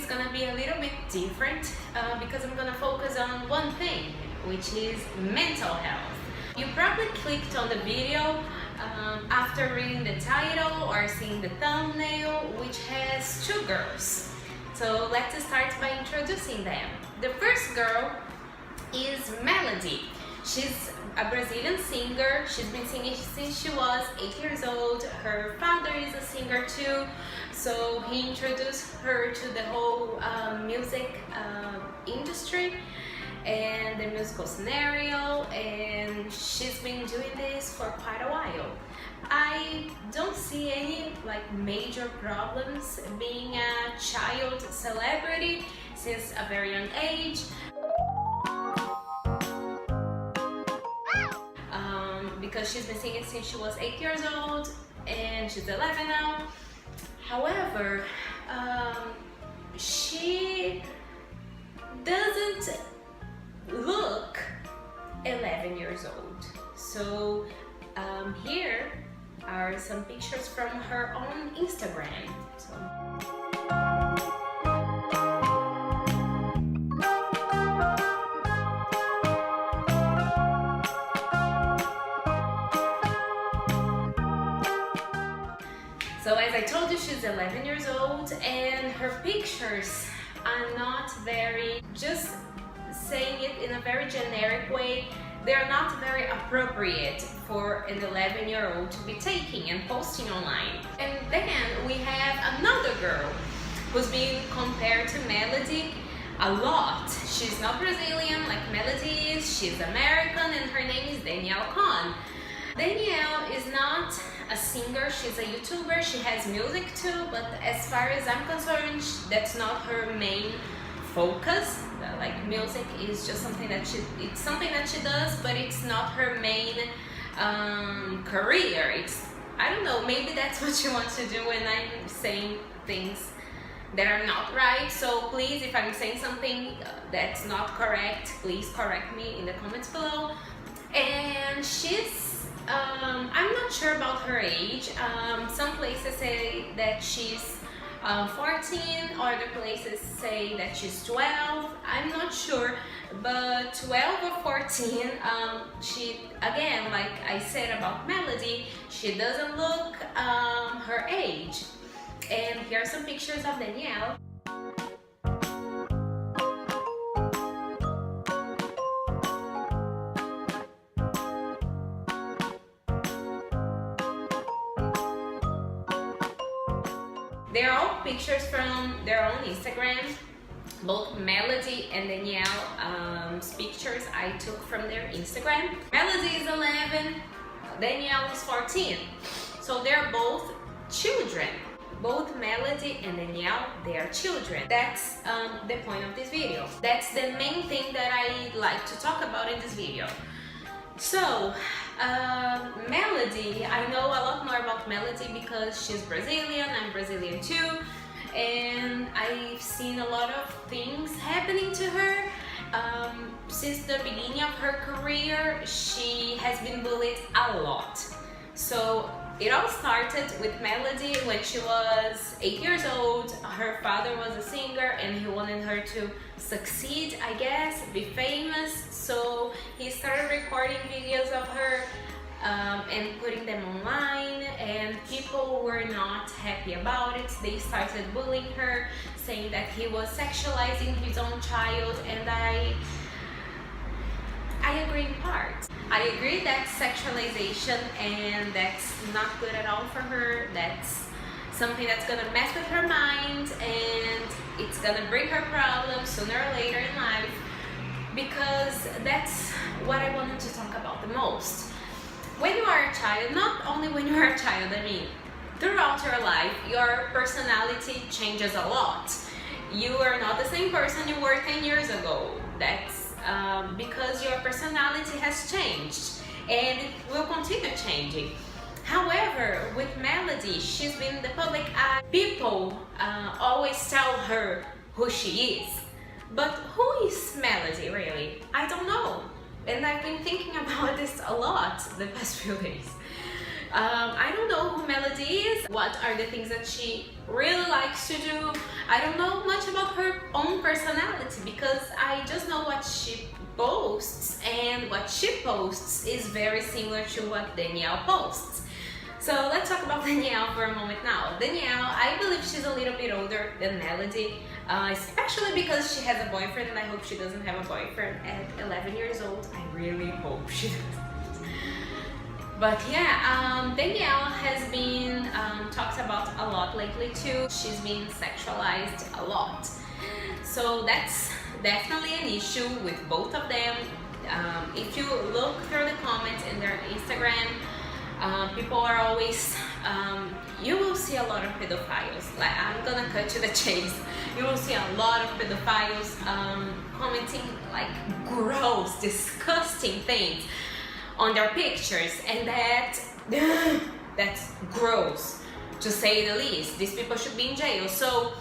is gonna be a little bit different because I'm gonna focus on one thing, which is mental health. You probably clicked on the video after reading the title or seeing the thumbnail, which has two girls. So let's start by introducing them. The first girl is Melody. She's a Brazilian singer. She's been singing since she was 8 years old. Her father is a singer too, so he introduced her to the whole music industry and the musical scenario, and she's been doing this for quite a while. I don't see any major problems being a child celebrity since a very young age. Because she's been singing since she was 8 years old and she's 11 now. However, she doesn't look 11 years old. So here are some pictures from her own Instagram. So as I told you, she's 11 years old and her pictures are not very, just saying it in a very generic way, they're not very appropriate for an 11-year-old to be taking and posting online. And then we have another girl who's being compared to Melody a lot. She's not Brazilian like Melody is, she's American, and her name is Danielle Cohn. Danielle is not a singer, she's a YouTuber, she has music too, but as far as I'm concerned, that's not her main focus. Like, music is just something that it's something that she does, but it's not her main career. I don't know, maybe that's what she wants to do when I'm saying things that are not right. So please, if I'm saying something that's not correct, please correct me in the comments below. And she's I'm not sure about her age. Some places say that she's 14, other places say that she's 12. I'm not sure, but 12 or 14, she, again, like I said about Melody, she doesn't look her age. And here are some pictures of Danielle. They're all pictures from their own Instagram. Both Melody and Danielle's pictures I took from their Instagram. Melody is 11, Danielle is 14. So they're both children. Both Melody and Danielle, they are children. That's the point of this video. That's the main thing that I like to talk about in this video. So, Melody, I know a lot more about Melody because she's Brazilian, I'm Brazilian too, and I've seen a lot of things happening to her. Since the beginning of her career, she has been bullied a lot. So it all started with Melody when she was 8 years old. Her father was a singer and he wanted her to succeed, I guess, be famous. So he started recording videos of her and putting them online, and people were not happy about it. They started bullying her, saying that he was sexualizing his own child, and I agree in part. I agree that's sexualization and that's not good at all for her. That's something that's gonna mess with her mind and it's gonna bring her problems sooner or later in life, because that's what I wanted to talk about the most. When you are a child, not only when you are a child, I mean, throughout your life, your personality changes a lot. You are not the same person you were 10 years ago. That's because your personality has changed and it will continue changing. However, with Melody, she's been in the public eye. People always tell her who she is. But who is Melody really? I don't know. And I've been thinking about this a lot the past few days. I don't know who Melody is, what are the things that she really likes to do. I don't know much about her own personality because I just know what she posts, and what she posts is very similar to what Danielle posts. So let's talk about Danielle for a moment now. Danielle, I believe she's a little bit older than Melody, especially because she has a boyfriend, and I hope she doesn't have a boyfriend at 11 years old. I really hope she doesn't. But yeah, Danielle has been talked about a lot lately too. She's been sexualized a lot. So that's definitely an issue with both of them. If you look through the comments in their Instagram, people are always, you will see a lot of pedophiles. Like, I'm gonna cut to the chase. You will see a lot of pedophiles commenting like gross, disgusting things on their pictures, and that's gross, to say the least. These people should be in jail. So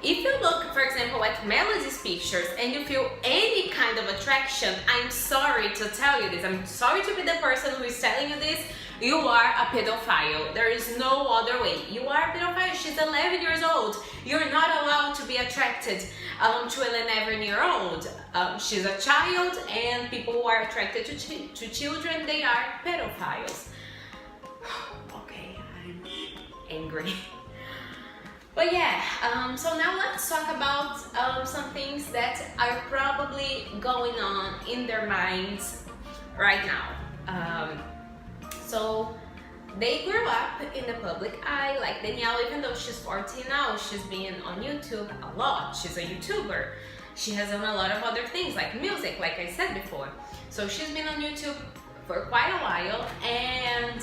if you look, for example, at Melody's pictures and you feel any kind of attraction, I'm sorry to tell you this. I'm sorry to be the person who is telling you this. You are a pedophile. There is no other way. You are a pedophile. She's 11 years old. You're not allowed to be attracted to an 11-year-old. She's a child, and people who are attracted to children, they are pedophiles. Okay, I'm angry. But yeah, so now let's talk about some things that are probably going on in their minds right now. So they grew up in the public eye, like Danielle. Even though she's 14 now, she's been on YouTube a lot. She's a YouTuber. She has done a lot of other things like music, like I said before. So she's been on YouTube for quite a while, and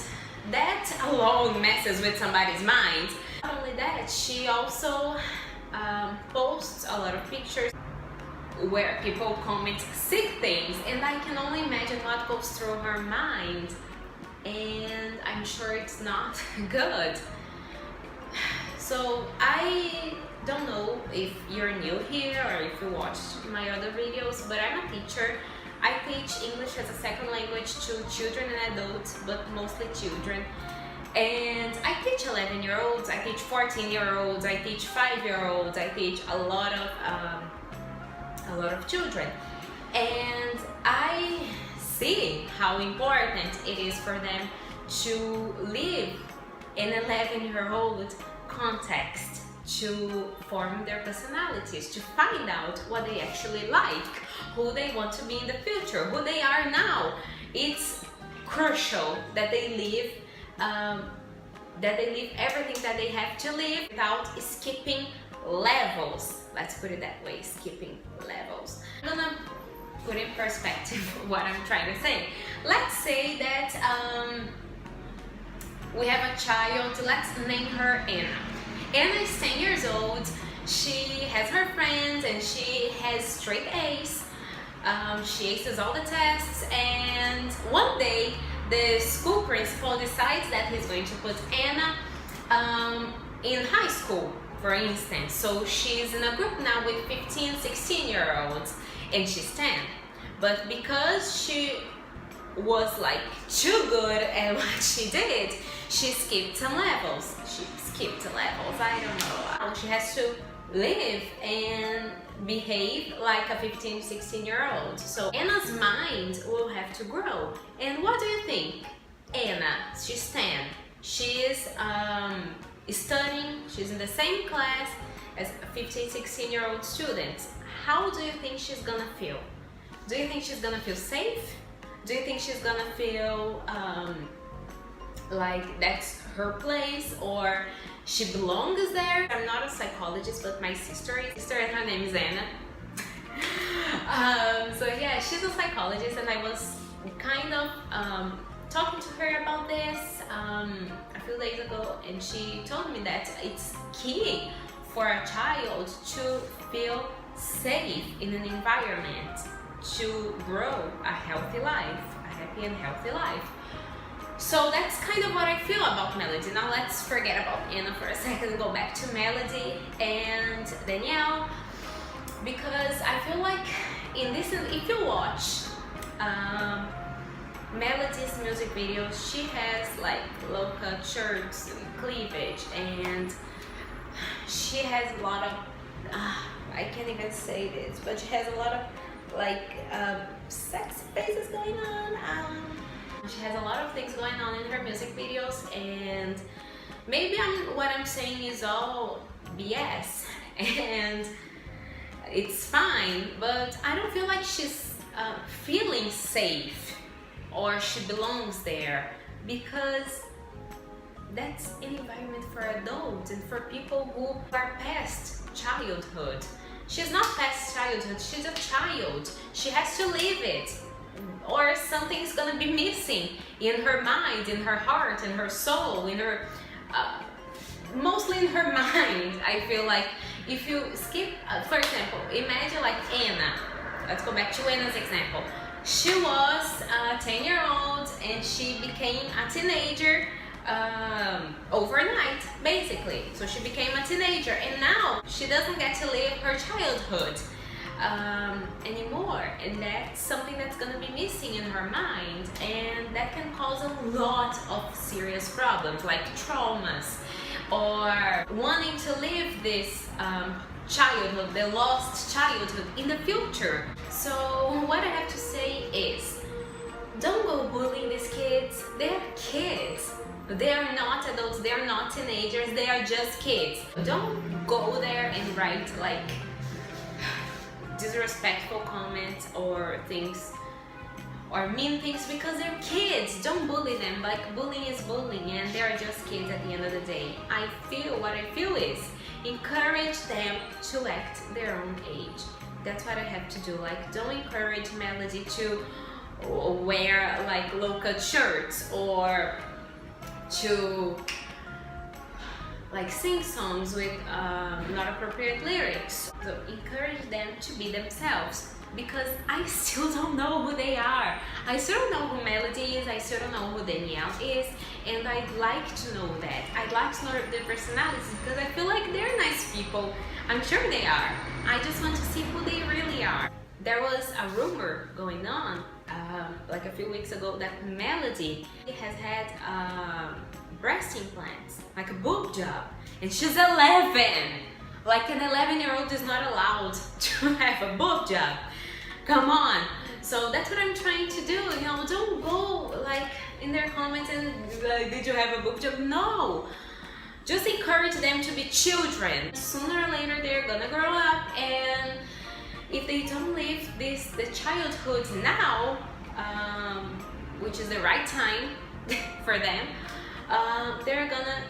that alone messes with somebody's mind. Not only that, she also posts a lot of pictures where people comment sick things, and I can only imagine what goes through her mind, and I'm sure it's not good. So I don't know if you're new here or if you watched my other videos, but I'm a teacher. I teach English as a second language to children and adults, but mostly children. And I teach 11-year-olds, I teach 14-year-olds, I teach 5-year-olds, I teach a lot of children. And I see how important it is for them to live in an 11-year-old context, to form their personalities, to find out what they actually like, who they want to be in the future, who they are now. It's crucial that they live everything that they have to live without skipping levels. Let's put it that way, skipping levels. I'm gonna put in perspective what I'm trying to say. Let's say that we have a child, let's name her Anna. Anna is 10 years old, she has her friends, and she has straight A's. She aces all the tests, and one day the school principal decides that he's going to put Anna in high school, for instance. So she's in a group now with 15, 16-year-olds, and she's 10. But because she was like too good at what she did, she skipped some levels. I don't know. She has to live and behave like a 15, 16-year-old. So Anna's mind will have to grow. And what do you think? Anna, she's 10. She's studying, she's in the same class as 15, 16-year-old students. How do you think she's gonna feel? Do you think she's gonna feel safe? Do you think she's gonna feel like that's her place, or she belongs there? I'm not a psychologist, but my sister is, and her name is Anna. So yeah, she's a psychologist, and I was kind of talking to her about this a few days ago, and she told me that it's key for a child to feel safe in an environment to grow a healthy life, a happy and healthy life. So that's kind of what I feel about Melody. Now let's forget about Anna for a second and go back to Melody and Danielle, because I feel like in this, if you watch Melody's music videos, she has like low-cut shirts and cleavage, and she has a lot of I can't even say this, but she has a lot of like sex faces going on. She has a lot of things going on in her music videos, and maybe what I'm saying is all BS and it's fine, but I don't feel like she's feeling safe or she belongs there, because that's an environment for adults and for people who are past childhood. She's not past childhood, she's a child. She has to live it, or something's gonna be missing in her mind, in her heart, in her soul, in her mostly in her mind. I feel like if you skip, for example, imagine like Anna. Let's go back to Anna's example. She was a 10-year-old and she became a teenager overnight, basically. So she became a teenager, and now she doesn't get to live her childhood anymore, and that's something that's gonna be missing in her mind, and that can cause a lot of serious problems like traumas, or wanting to live this childhood, the lost childhood in the future. So what I have to say is, don't go bullying these kids. They're kids. They are not adults, they are not teenagers, they are just kids. Don't go there and write like disrespectful comments or things or mean things, because they're kids. Don't bully them. Like, bullying is bullying and they're just kids at the end of the day. What I feel is encourage them to act their own age. That's what I have to do. Like, don't encourage Melody to wear like low-cut shirts or to like sing songs with not appropriate lyrics. So encourage them to be themselves, because I still don't know who they are. I still don't know who Melody is, I still don't know who Danielle is, and I'd like to know that. I'd like to know their personalities, because I feel like they're nice people. I'm sure they are. I just want to see who they really are. There was a rumor going on like a few weeks ago that Melody has had breast implants, like a boob job, and she's 11. Like, an 11-year-old is not allowed to have a boob job. Come on. So that's what I'm trying to do. You know, don't go like in their comments and like, did you have a boob job? No. Just encourage them to be children. Sooner or later they're gonna grow up, and if they don't live the childhood now, which is the right time for them, they're gonna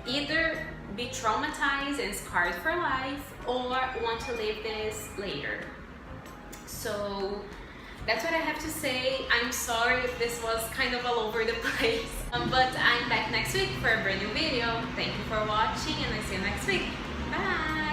either be traumatized and scarred for life, or want to live this later. So that's what I have to say. I'm sorry if this was kind of all over the place, but I'm back next week for a brand new video. Thank you for watching, and I see you next week. Bye!